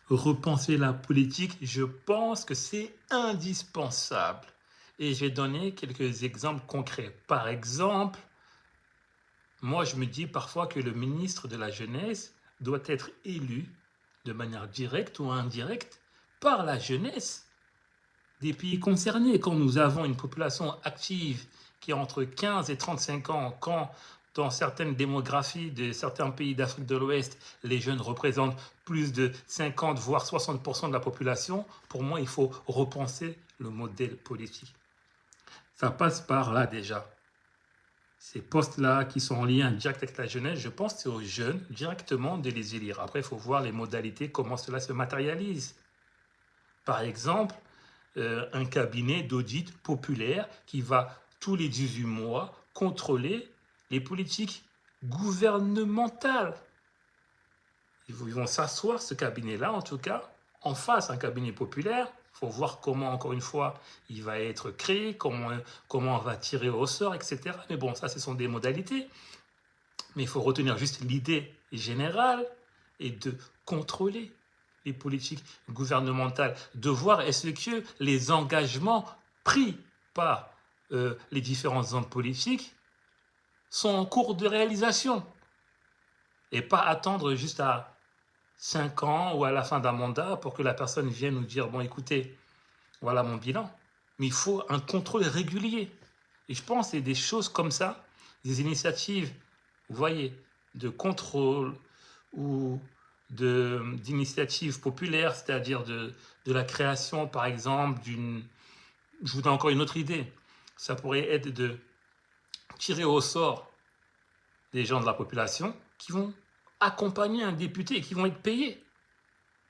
Repenser la politique, je pense que c'est indispensable. Et je vais donner quelques exemples concrets. Par exemple, moi je me dis parfois que le ministre de la Jeunesse doit être élu de manière directe ou indirecte par la jeunesse des pays concernés. Quand nous avons une population active qui est entre 15 et 35 ans, quand dans certaines démographies de certains pays d'Afrique de l'Ouest, les jeunes représentent plus de 50 voire 60% de la population, pour moi, il faut repenser le modèle politique. Ça passe par là déjà. Ces postes-là qui sont en lien direct avec la jeunesse, je pense que c'est aux jeunes directement de les élire. Après, il faut voir les modalités, comment cela se matérialise. Par exemple, un cabinet d'audit populaire qui va tous les 18 mois contrôler les politiques gouvernementales. Ils vont s'asseoir, ce cabinet-là en tout cas, en face un cabinet populaire. Il faut voir comment, encore une fois, il va être créé, comment on va tirer au sort, etc. Mais bon, ça, ce sont des modalités. Mais il faut retenir juste l'idée générale et de contrôler les politiques gouvernementales, de voir est-ce que les engagements pris par les différents hommes politiques sont en cours de réalisation. Et pas attendre juste à 5 ans ou à la fin d'un mandat pour que la personne vienne nous dire, bon écoutez, voilà mon bilan. Mais il faut un contrôle régulier. Et je pense que c'est des choses comme ça, des initiatives, vous voyez, de contrôle ou d'initiatives populaires, c'est-à-dire de la création, par exemple, d'une... Je vous donne encore une autre idée. Ça pourrait être de tirer au sort des gens de la population qui vont accompagner un député et qui vont être payés.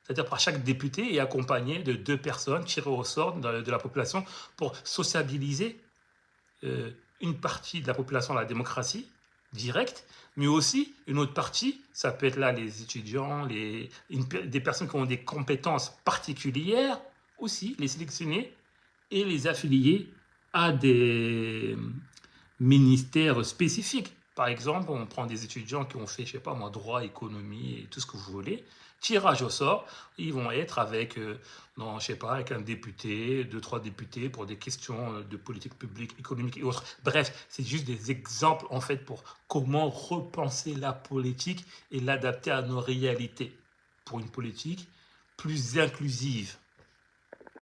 C'est-à-dire par chaque député est accompagné de 2 personnes tirées au sort de la population pour sociabiliser une partie de la population à la démocratie directe, mais aussi une autre partie, ça peut être là les étudiants, des personnes qui ont des compétences particulières, aussi les sélectionner et les affilier à des ministères spécifiques. Par exemple, on prend des étudiants qui ont fait, je sais pas moi, droit, économie et tout ce que vous voulez, tirage au sort, ils vont être avec, non, je sais pas, avec un député, 2-3 députés pour des questions de politique publique, économique et autres. Bref, c'est juste des exemples en fait pour comment repenser la politique et l'adapter à nos réalités pour une politique plus inclusive.